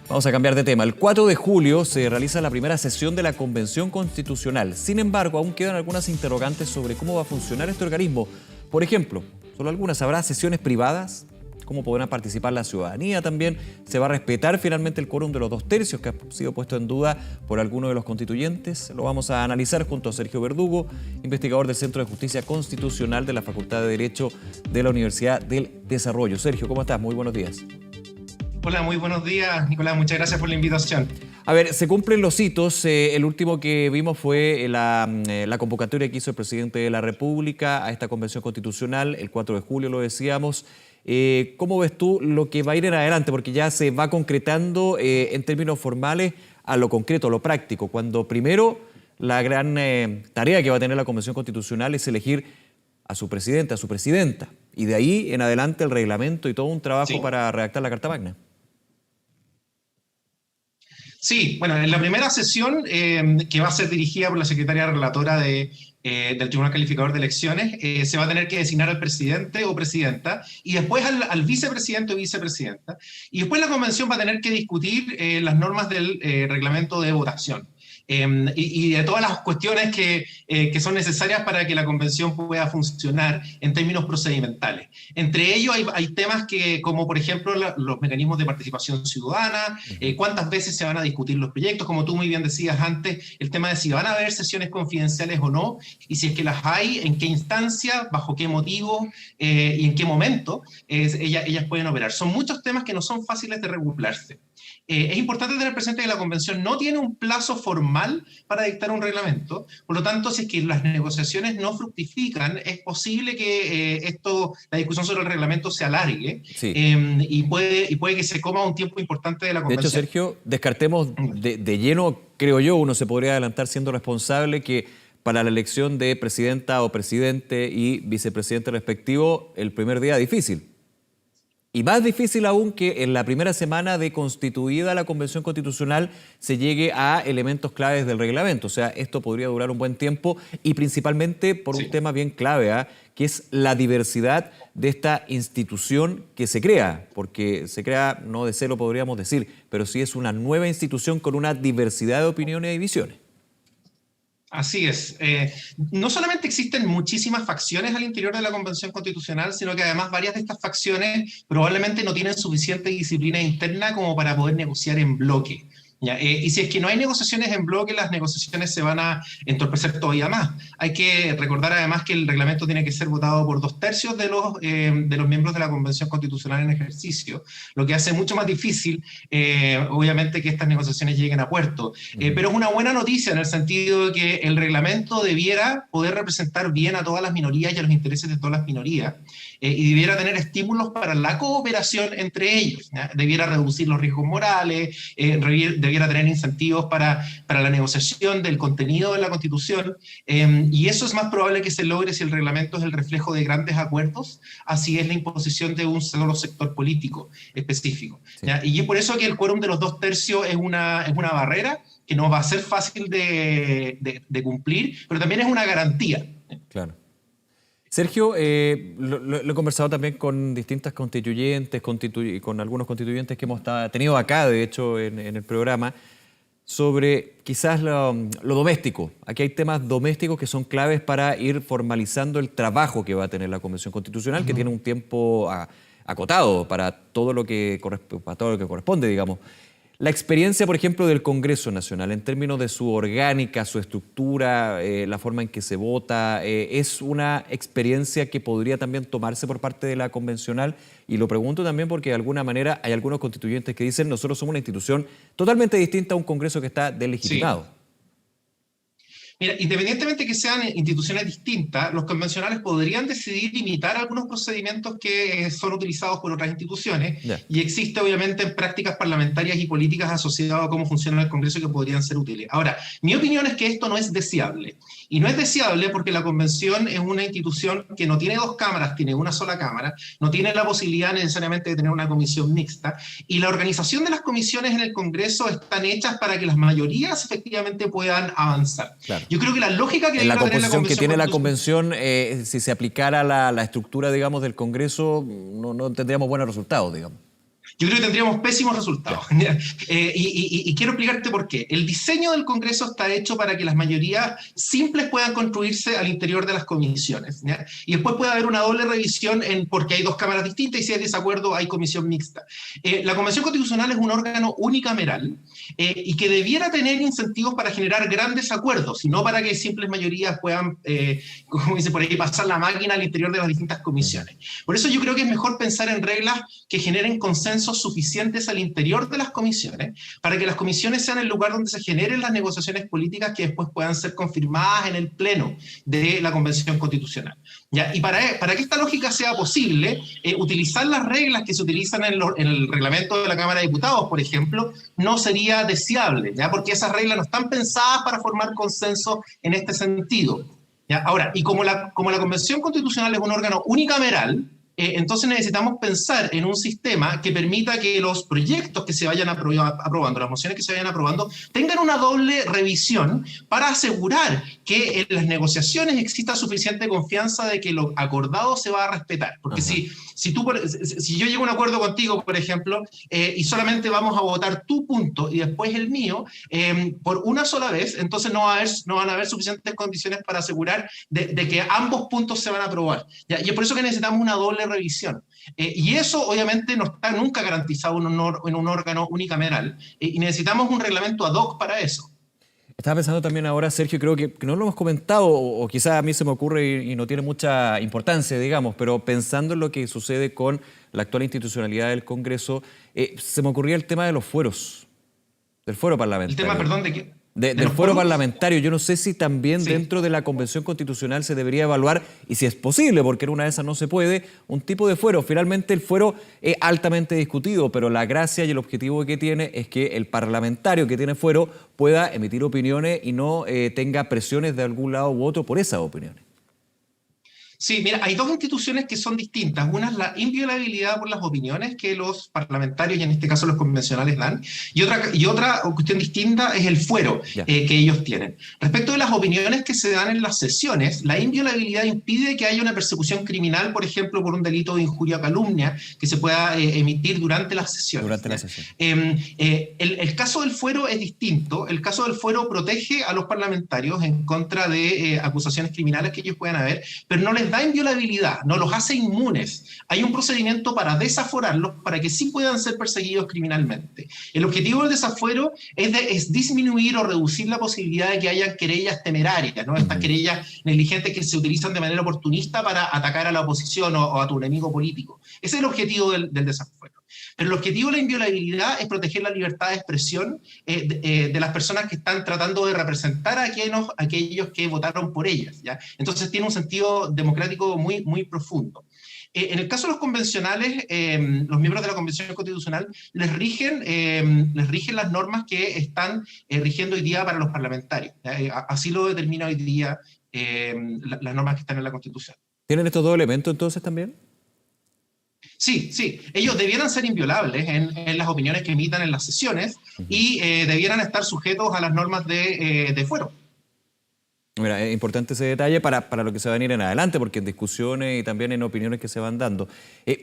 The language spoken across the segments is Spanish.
Vamos a cambiar de tema. El 4 de julio se realiza la primera sesión de la Convención Constitucional. Sin embargo, aún quedan algunas interrogantes sobre cómo va a funcionar este organismo. Por ejemplo, solo algunas, ¿habrá sesiones privadas? ¿Cómo podrá participar la ciudadanía también? ¿Se va a respetar finalmente el quórum de los 2/3 que ha sido puesto en duda por algunos de los constituyentes? Lo vamos a analizar junto a Sergio Verdugo, investigador del Centro de Justicia Constitucional de la Facultad de Derecho de la Universidad del Desarrollo. Sergio, ¿cómo estás? Muy buenos días. Hola, muy buenos días, Nicolás. Muchas gracias por la invitación. A ver, se cumplen los hitos. El último que vimos fue la convocatoria que hizo el presidente de la República a esta Convención Constitucional, el 4 de julio lo decíamos. ¿Cómo ves tú lo que va a ir en adelante? Porque ya se va concretando en términos formales a lo concreto, a lo práctico, cuando primero la gran tarea que va a tener la Convención Constitucional es elegir a su presidente, a su presidenta, y de ahí en adelante el reglamento y todo un trabajo para redactar la Carta Magna. Sí, bueno, en la primera sesión, que va a ser dirigida por la secretaria relatora del Tribunal Calificador de Elecciones, se va a tener que designar al presidente o presidenta y después al vicepresidente o vicepresidenta. Y después la convención va a tener que discutir las normas del reglamento de votación. Y de todas las cuestiones que son necesarias para que la convención pueda funcionar en términos procedimentales. Entre ellos hay temas como por ejemplo los mecanismos de participación ciudadana, cuántas veces se van a discutir los proyectos, como tú muy bien decías antes, el tema de si van a haber sesiones confidenciales o no, y si es que las hay, en qué instancia, bajo qué motivo y en qué momento ellas pueden operar. Son muchos temas que no son fáciles de regularse. Es importante tener presente que la convención no tiene un plazo formal para dictar un reglamento, por lo tanto, si es que las negociaciones no fructifican, es posible que la discusión sobre el reglamento se alargue y puede que se coma un tiempo importante de la convención. De hecho, Sergio, descartemos de lleno, creo yo, uno se podría adelantar siendo responsable que para la elección de presidenta o presidente y vicepresidente respectivo, el primer día difícil. Y más difícil aún que en la primera semana de constituida la Convención Constitucional se llegue a elementos claves del reglamento. O sea, esto podría durar un buen tiempo y principalmente por un tema bien clave, que es la diversidad de esta institución que se crea. Porque se crea, no de cero podríamos decir, pero sí es una nueva institución con una diversidad de opiniones y visiones. Así es. No solamente existen muchísimas facciones al interior de la Convención Constitucional, sino que además varias de estas facciones probablemente no tienen suficiente disciplina interna como para poder negociar en bloque. Y si es que no hay negociaciones en bloque, las negociaciones se van a entorpecer todavía más. Hay que recordar además que el reglamento tiene que ser votado por 2/3 de los miembros de la Convención Constitucional en ejercicio, lo que hace mucho más difícil, obviamente, que estas negociaciones lleguen a puerto. Pero es una buena noticia en el sentido de que el reglamento debiera poder representar bien a todas las minorías y a los intereses de todas las minorías, y debiera tener estímulos para la cooperación entre ellos. Debiera reducir los riesgos morales, debiera tener incentivos para la negociación del contenido de la Constitución, y eso es más probable que se logre si el reglamento es el reflejo de grandes acuerdos, así es la imposición de un solo sector político específico. Y es por eso que el quórum de los 2/3 es una barrera que no va a ser fácil de cumplir, pero también es una garantía. Claro. Sergio, lo he conversado también con distintas constituyentes, con algunos constituyentes que hemos tenido acá, de hecho, en el programa, sobre quizás lo doméstico. Aquí hay temas domésticos que son claves para ir formalizando el trabajo que va a tener la Convención Constitucional, que tiene un tiempo acotado para todo lo que corresponde, digamos. La experiencia, por ejemplo, del Congreso Nacional, en términos de su orgánica, su estructura, la forma en que se vota, ¿es una experiencia que podría también tomarse por parte de la convencional? Y lo pregunto también porque de alguna manera hay algunos constituyentes que dicen nosotros somos una institución totalmente distinta a un Congreso que está deslegitimado. Sí. Mira, independientemente que sean instituciones distintas, los convencionales podrían decidir limitar algunos procedimientos que son utilizados por otras instituciones, y existe obviamente en prácticas parlamentarias y políticas asociadas a cómo funciona el Congreso que podrían ser útiles. Ahora, mi opinión es que esto no es deseable, y no es deseable porque la convención es una institución que no tiene dos cámaras, tiene una sola cámara, no tiene la posibilidad necesariamente de tener una comisión mixta, y la organización de las comisiones en el Congreso están hechas para que las mayorías efectivamente puedan avanzar. Claro. Yo creo que la lógica que en la composición que tiene la convención, si se aplicara la estructura, digamos, del Congreso, no tendríamos buenos resultados, digamos. Yo creo que tendríamos pésimos resultados. Y quiero explicarte por qué. El diseño del Congreso está hecho para que las mayorías simples puedan construirse al interior de las comisiones, ¿ya? Y después puede haber una doble revisión porque hay dos cámaras distintas y si hay desacuerdo hay comisión mixta. La Convención Constitucional es un órgano unicameral y que debiera tener incentivos para generar grandes acuerdos, y no para que simples mayorías puedan, como dice por ahí, pasar la máquina al interior de las distintas comisiones. Por eso yo creo que es mejor pensar en reglas que generen consensos suficientes al interior de las comisiones, para que las comisiones sean el lugar donde se generen las negociaciones políticas que después puedan ser confirmadas en el pleno de la Convención Constitucional. ¿Ya? Y para que esta lógica sea posible, utilizar las reglas que se utilizan en el reglamento de la Cámara de Diputados, por ejemplo, no sería deseable, ¿ya? Porque esas reglas no están pensadas para formar consenso en este sentido. ¿Ya? Ahora, y como la Convención Constitucional es un órgano unicameral, entonces necesitamos pensar en un sistema que permita que los proyectos que se vayan aprobando, las mociones que se vayan aprobando, tengan una doble revisión para asegurar que en las negociaciones exista suficiente confianza de que lo acordado se va a respetar. Porque si yo llego a un acuerdo contigo, por ejemplo, y solamente vamos a votar tu punto y después el mío, por una sola vez, entonces no van a haber suficientes condiciones para asegurar de que ambos puntos se van a aprobar. ¿Ya? Y es por eso que necesitamos una doble revisión. Y eso obviamente no está nunca garantizado en un órgano unicameral, y necesitamos un reglamento ad hoc para eso. Estaba pensando también ahora, Sergio, creo que no lo hemos comentado, o quizás a mí se me ocurre y no tiene mucha importancia, digamos, pero pensando en lo que sucede con la actual institucionalidad del Congreso, se me ocurría el tema de los fueros, del fuero parlamentario. ¿El tema, perdón, de qué? Del fuero parlamentario. Yo no sé si también dentro de la Convención Constitucional se debería evaluar, y si es posible, porque en una de esas no se puede, un tipo de fuero. Finalmente el fuero es altamente discutido, pero la gracia y el objetivo que tiene es que el parlamentario que tiene fuero pueda emitir opiniones y no tenga presiones de algún lado u otro por esas opiniones. Sí, mira, hay dos instituciones que son distintas. Una es la inviolabilidad por las opiniones que los parlamentarios, y en este caso los convencionales, dan, y otra cuestión distinta es el fuero que ellos tienen. Respecto de las opiniones que se dan en las sesiones, la inviolabilidad impide que haya una persecución criminal, por ejemplo, por un delito de injuria o calumnia, que se pueda emitir durante las sesiones. Durante la sesión. El caso del fuero es distinto. El caso del fuero protege a los parlamentarios en contra de acusaciones criminales que ellos puedan haber, pero no les da inviolabilidad, no los hace inmunes. Hay un procedimiento para desaforarlos para que sí puedan ser perseguidos criminalmente. El objetivo del desafuero es disminuir o reducir la posibilidad de que haya querellas temerarias, ¿no? Estas querellas negligentes que se utilizan de manera oportunista para atacar a la oposición o a tu enemigo político. Ese es el objetivo del desafuero. Pero el objetivo de la inviolabilidad es proteger la libertad de expresión de las personas que están tratando de representar a aquellos que votaron por ellas, ¿ya? Entonces tiene un sentido democrático muy, muy profundo. En el caso de los convencionales, los miembros de la Convención Constitucional les rigen las normas que están rigiendo hoy día para los parlamentarios. Así lo determina hoy día las normas que están en la Constitución. ¿Tienen estos dos elementos entonces también? Sí, sí. Ellos debieran ser inviolables en las opiniones que emitan en las sesiones y debieran estar sujetos a las normas de fuero. Mira, es importante ese detalle para lo que se va a venir en adelante, porque en discusiones y también en opiniones que se van dando.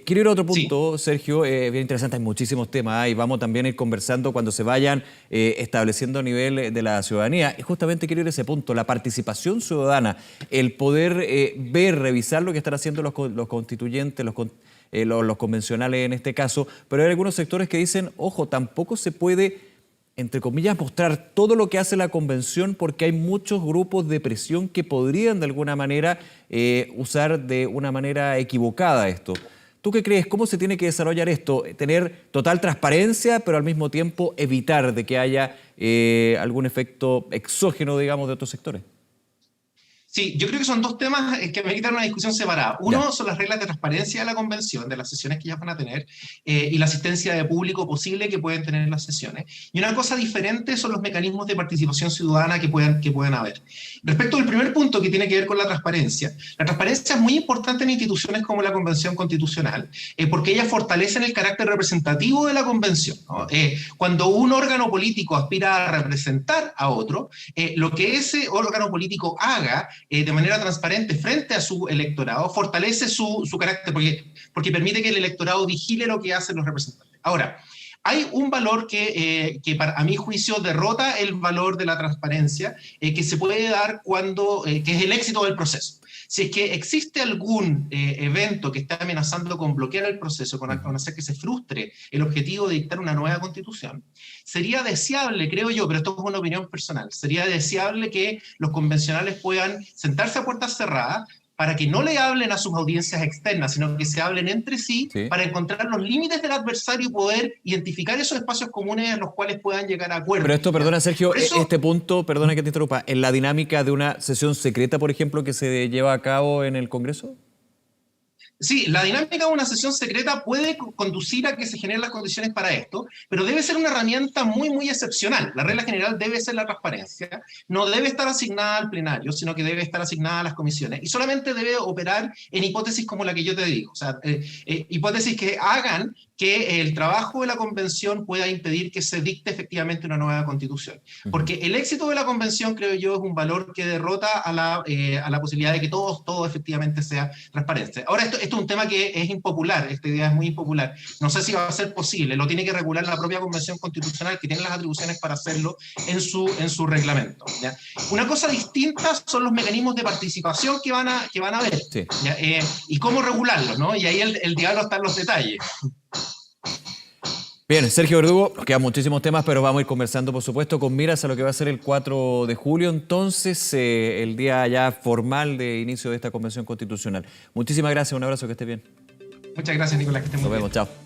Quiero ir a otro punto, Sergio, bien interesante, hay muchísimos temas y vamos también a ir conversando cuando se vayan estableciendo a nivel de la ciudadanía. Y justamente quiero ir a ese punto, la participación ciudadana, el poder ver, revisar lo que están haciendo los constituyentes, los convencionales en este caso, pero hay algunos sectores que dicen, ojo, tampoco se puede, entre comillas, mostrar todo lo que hace la convención porque hay muchos grupos de presión que podrían de alguna manera usar de una manera equivocada esto. ¿Tú qué crees? ¿Cómo se tiene que desarrollar esto? Tener total transparencia, pero al mismo tiempo evitar de que haya algún efecto exógeno, digamos, de otros sectores. Sí, yo creo que son dos temas que ameritan una discusión separada. Uno son las reglas de transparencia de la convención, de las sesiones que ya van a tener, y la asistencia de público posible que pueden tener en las sesiones. Y una cosa diferente son los mecanismos de participación ciudadana que puedan haber. Respecto al primer punto que tiene que ver con la transparencia es muy importante en instituciones como la Convención Constitucional, porque ellas fortalecen el carácter representativo de la convención, ¿no? Cuando un órgano político aspira a representar a otro, lo que ese órgano político haga de manera transparente frente a su electorado, fortalece su carácter, porque permite que el electorado vigile lo que hacen los representantes. Ahora, hay un valor que a mi juicio derrota el valor de la transparencia, que se puede dar que es el éxito del proceso. Si es que existe algún evento que está amenazando con bloquear el proceso, con hacer que se frustre el objetivo de dictar una nueva constitución, sería deseable, creo yo, pero esto es una opinión personal, sería deseable que los convencionales puedan sentarse a puertas cerradas, para que no le hablen a sus audiencias externas, sino que se hablen entre sí, para encontrar los límites del adversario y poder identificar esos espacios comunes en los cuales puedan llegar a acuerdos. Pero esto, perdona Sergio, este punto, perdona que te interrumpa, ¿en la dinámica de una sesión secreta, por ejemplo, que se lleva a cabo en el Congreso? Sí, la dinámica de una sesión secreta puede conducir a que se generen las condiciones para esto, pero debe ser una herramienta muy, muy excepcional. La regla general debe ser la transparencia, no debe estar asignada al plenario, sino que debe estar asignada a las comisiones, y solamente debe operar en hipótesis como la que yo te digo, o sea, hipótesis que hagan que el trabajo de la convención pueda impedir que se dicte efectivamente una nueva constitución. Porque el éxito de la convención, creo yo, es un valor que derrota a la posibilidad de que todo efectivamente sea transparente. Ahora, esto es un tema que es impopular, esta idea es muy impopular. No sé si va a ser posible, lo tiene que regular la propia Convención Constitucional, que tiene las atribuciones para hacerlo en su reglamento, ¿ya? Una cosa distinta son los mecanismos de participación que van a haber, sí. Y cómo regularlos, ¿no? Y ahí el diablo está en los detalles. Bien, Sergio Verdugo, quedan muchísimos temas, pero vamos a ir conversando, por supuesto, con miras a lo que va a ser el 4 de julio, entonces, el día ya formal de inicio de esta Convención Constitucional. Muchísimas gracias, un abrazo, que esté bien. Muchas gracias, Nicolás, que esté muy bien. Nos vemos, chao.